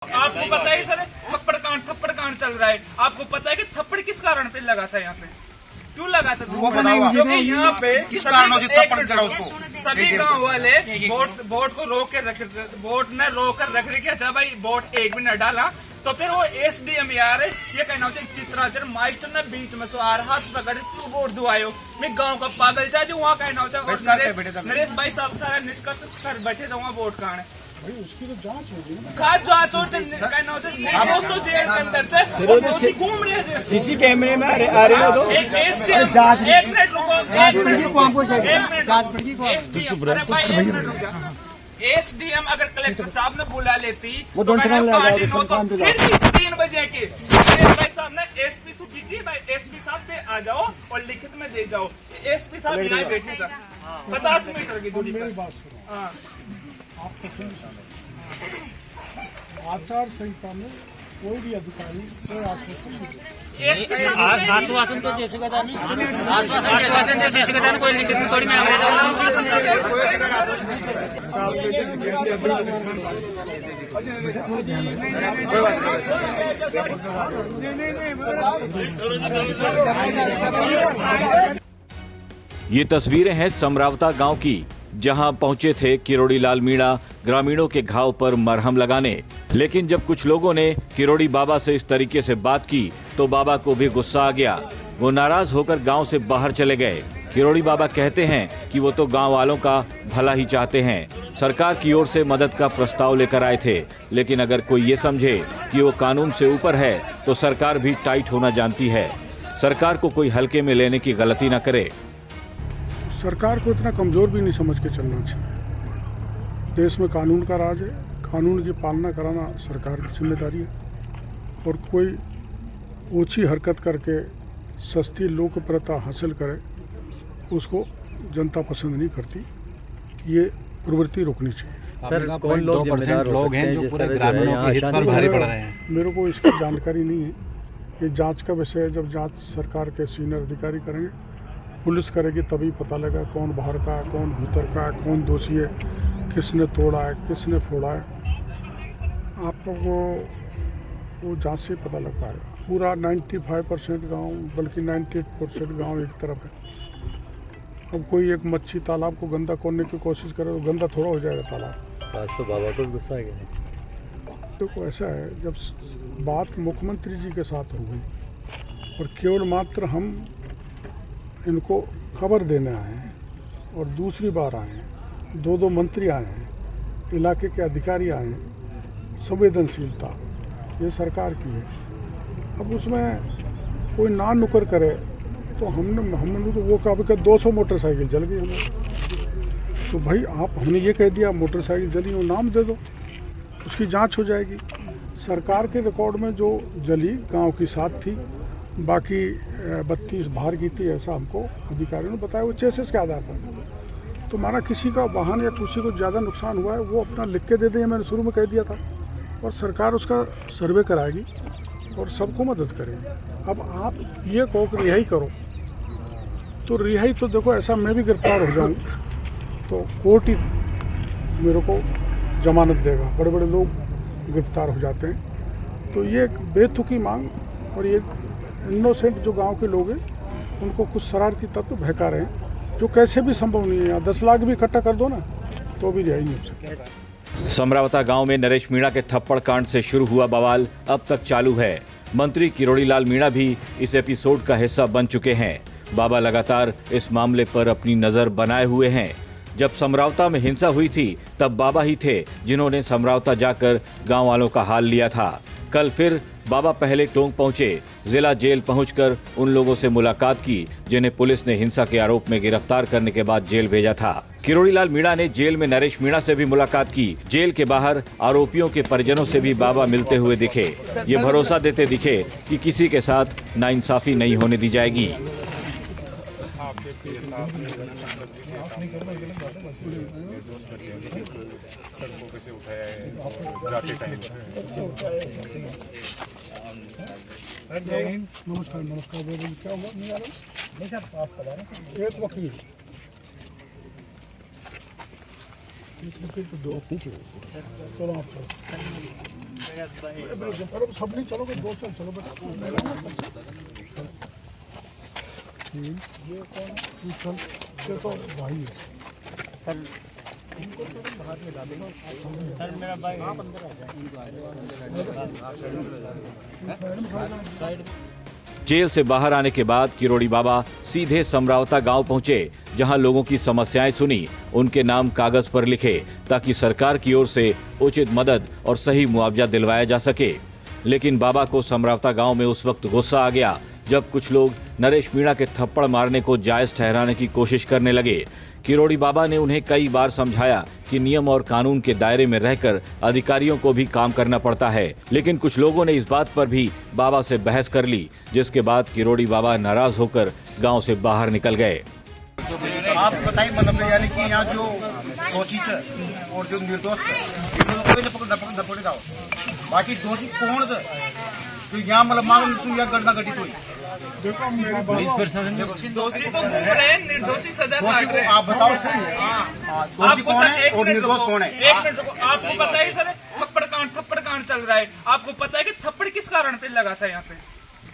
आपको पता है सर थप्पड़ कांड चल रहा है। आपको पता है कि थप्पड़ किस कारण पे लगा था? यहाँ पे क्यों लगा था? क्योंकि यहाँ पे सभी गाँव वाले वोट को रोक के रख, वोट ने रोक कर रख रखे। अच्छा भाई वोट एक भी न डाला तो फिर वो SDM यार ये कहना चाहिए चित्राचर मास्टर ने बीच में सवार हाथ पकड़ क्यों वोट दुआयो। मैं गांव का पागल चाहे वहाँ कहना चाहिए नरेश भाई साहब सारा निष्कर्ष कर बैठे जाऊँगा वोट कांड उसकी तो जांच होगी ना। जांच और कहना दोस्तों जेल के अंदर से घूम रहे हैं। सीसी कैमरे में आ रहे हो तो एक मिनट रुको, SDM अगर कलेक्टर साहब ने बुला लेती तो फिर 3 बजे के भाई साहब ने SP सूची जी भाई SP साहब पे आ जाओ और लिखित में दे जाओ। SP साहब यहाँ बैठे था 50 मीटर की दूरी पर। हाँ आपको आचार संहिता में कोई भी अधिकारी कोई आश्वासन तो दे सकेगा नहीं, आश्वासन दे सकेगा कोई लिखित में थोड़ी में ये तस्वीरें हैं समरावता गांव की, जहां पहुंचे थे किरोड़ी लाल मीणा ग्रामीणों के घाव पर मरहम लगाने। लेकिन जब कुछ लोगों ने किरोड़ी बाबा से इस तरीके से बात की तो बाबा को भी गुस्सा आ गया। वो नाराज होकर गांव से बाहर चले गए। किरोड़ी बाबा कहते हैं कि वो तो गांव वालों का भला ही चाहते हैं, सरकार की ओर से मदद का प्रस्ताव लेकर आए थे। लेकिन अगर कोई ये समझे कि वो कानून से ऊपर है तो सरकार भी टाइट होना जानती है। सरकार को कोई हल्के में लेने की गलती न करे। सरकार को इतना कमजोर भी नहीं समझ के चलना चाहिए। देश में कानून का राज है, कानून की पालना कराना सरकार की जिम्मेदारी है। और कोई ऊंची हरकत करके सस्ती लोकप्रियता हासिल करे उसको जनता पसंद नहीं करती। ये प्रवृत्ति रोकनी चाहिए। सर कौन लोग 2% लोग हैं जो पूरे ग्रामीणों के हित पर भारी पड़ रहे हैं? मेरे को इसकी जानकारी नहीं है। ये जांच का विषय है। जब जांच सरकार के सीनियर अधिकारी करेंगे, पुलिस करेगी, तभी पता लगा कौन बाहर का है, कौन भीतर का है, कौन दोषी है, किसने तोड़ा है, किसने फोड़ा है। आप लोग को वो जांच से पता लग पाएगा। पूरा 95% गांव बल्कि 98% गांव एक तरफ है। अब कोई एक मच्छी तालाब को गंदा करने की कोशिश करे तो गंदा थोड़ा हो जाएगा तालाब। आज तो बाबा को गुस्सा आ गया। तो ऐसा है, जब बात मुख्यमंत्री जी के साथ हो गई और केवल मात्र हम इनको खबर देने आए हैं और दूसरी बार आए हैं, 2 मंत्री आए हैं, इलाके के अधिकारी आए हैं, संवेदनशीलता ये सरकार की है। अब उसमें कोई ना नुकर करे तो हमने तो वो कहा कि 200 मोटरसाइकिल जल गई हमें। तो भाई आप हमने ये कह दिया मोटरसाइकिल जली, वो नाम दे दो, उसकी जांच हो जाएगी। सरकार के रिकॉर्ड में जो जली गांव की 7 थी, बाकी 32 बाहर की थी, ऐसा हमको अधिकारियों ने बताया। वो चेसिस के आधार पर तो माना किसी का वाहन या किसी को ज़्यादा नुकसान हुआ है वो अपना लिख के दे दें, मैंने शुरू में कह दिया था। और सरकार उसका सर्वे कराएगी और सबको मदद करेगी। अब आप ये कहो कि रिहाई करो तो रिहाई तो देखो, ऐसा मैं भी गिरफ्तार हो जाऊँ तो कोर्ट ही मेरे को जमानत देगा। बड़े बड़े लोग गिरफ्तार हो जाते हैं। तो ये एक बेतुकी मांग और ये इनोसेंट जो गांव के लोग हैं उनको कुछ शरारती तत्व बहका रहे हैं, जो कैसे भी संभव नहीं है। 10 लाख भी इकट्ठा कर दो ना तो भी रिहाई नहीं हो सकती। समरावता गांव में नरेश मीणा के थप्पड़ कांड से शुरू हुआ बवाल अब तक चालू है। मंत्री किरोड़ी लाल मीणा भी इस एपिसोड का हिस्सा बन चुके हैं। बाबा लगातार इस मामले पर अपनी नजर बनाए हुए हैं। जब समरावता में हिंसा हुई थी तब बाबा ही थे जिन्होंने समरावता जाकर गांव वालों का हाल लिया था। कल फिर बाबा पहले टोंक पहुंचे। जिला जेल पहुंचकर उन लोगों से मुलाकात की जिन्हें पुलिस ने हिंसा के आरोप में गिरफ्तार करने के बाद जेल भेजा था। किरोड़ी लाल मीणा ने जेल में नरेश मीणा से भी मुलाकात की। जेल के बाहर आरोपियों के परिजनों से भी बाबा मिलते हुए दिखे। ये भरोसा देते दिखे कि किसी के साथ नाइंसाफी नहीं होने दी जाएगी। सड़कों पे से उठाया है जाते टाइम। नमस्कार नमस्कार। क्या हुआ? नहीं आ रहा? नहीं साहब आप बता रहे हैं। एक वकील तो 2 चलो आप अरे सब नहीं चलोगे, दो चलो बेटा। ये कौन है? तू चल, ये तो भाई है। सर मेरा भाई जेल से बाहर आने के बाद किरोड़ी बाबा सीधे समरावता गांव पहुंचे, जहां लोगों की समस्याएं सुनी, उनके नाम कागज पर लिखे ताकि सरकार की ओर से उचित मदद और सही मुआवजा दिलवाया जा सके। लेकिन बाबा को समरावता गांव में उस वक्त गुस्सा आ गया जब कुछ लोग नरेश मीणा के थप्पड़ मारने को जायज ठहराने की कोशिश करने लगे। किरोड़ी बाबा ने उन्हें कई बार समझाया कि नियम और कानून के दायरे में रहकर अधिकारियों को भी काम करना पड़ता है, लेकिन कुछ लोगों ने इस बात पर भी बाबा से बहस कर ली, जिसके बाद किरोड़ी बाबा नाराज होकर गांव से बाहर निकल गए। आप बताइए, मतलब यानी कि यहाँ जो दोषी है और जो निर्दोष है पकड़े जाओ, बाकी दोषी कौन है जो यहाँ मतलब मालूम या घटना घटित हुई? देखो मेरी बात, दोषी तो घूम रहे हैं, निर्दोषी सजा काट रहे हैं। आप बताओ दोषी आपको कौन सर है और निर्दोष कौन है? एक मिनट रुको, आपको पता है सर थप्पड़ कांड चल रहा है, आपको पता है कि थप्पड़ किस कारण पे लगा था? यहाँ पे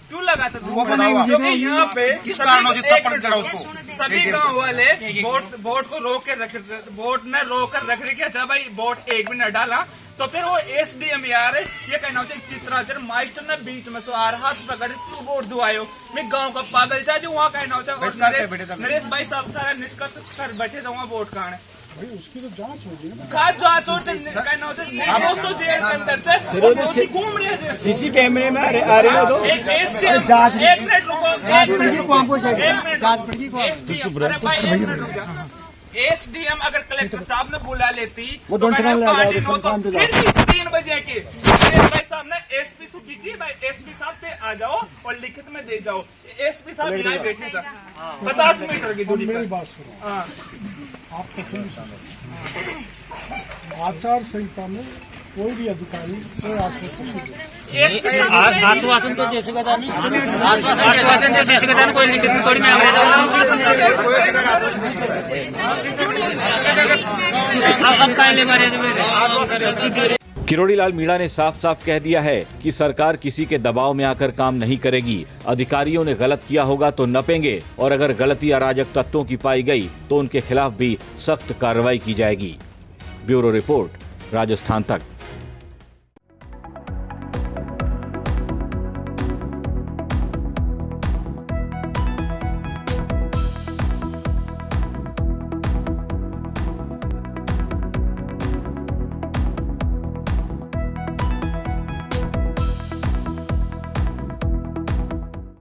क्यों लगा था? वो बताओ, क्योंकि यहाँ पे किस कारणों से थप्पड़ चढ़ा उसको? सभी गाँव वाले वोट को रोक के रख, वोट न रोक कर रख रहे कि अच्छा भाई वोट एक भी न डाला, तो फिर वो एसडीएम यार ये कहना चाहिए चित्राचर मास्टर ने बीच में सवार हाथ पकड़ तू वोट दुआयो, मैं गांव का पागल चाहे जो वहाँ कहना चाहिए नरेश भाई साहब सारा निष्कर्ष कर बैठे जाऊंगा वोट कांड भाई उसकी तो जांच होगी ना। का जांच हो कहना चाहिए दोस्तों जेल के अंदर से वो दोषी घूम रहे हैं सीसी कैमरे में आ रहे हो तो एक एसडीएम एक मिनट रुको, एसडीएम अगर कलेक्टर साहब ने बुला लेती वो तो 3 बजे के भाई साहब ने एसपी से कीजिए, भाई एसपी साहब पे आ जाओ और लिखित में दे जाओ। एसपी साहब यहाँ बैठे जा 50 मीटर की दूरी मेरी पर। बात सुनो, आप तो सुन, आचार संहिता में कोई भी अधिकारी कोई आश्वासन नहीं देता। आश्वासन तो जैसे का नहीं, आश्वासन जैसे का कोई लिखित में थोड़ी में अब कायले बारे। किरोड़ीलाल मीणा ने साफ साफ कह दिया है कि सरकार किसी के दबाव में आकर काम नहीं करेगी। अधिकारियों ने गलत किया होगा तो नपेंगे और अगर गलती अराजक तत्वों की पाई गई तो उनके खिलाफ भी सख्त कार्रवाई की जाएगी। ब्यूरो रिपोर्ट, राजस्थान तक।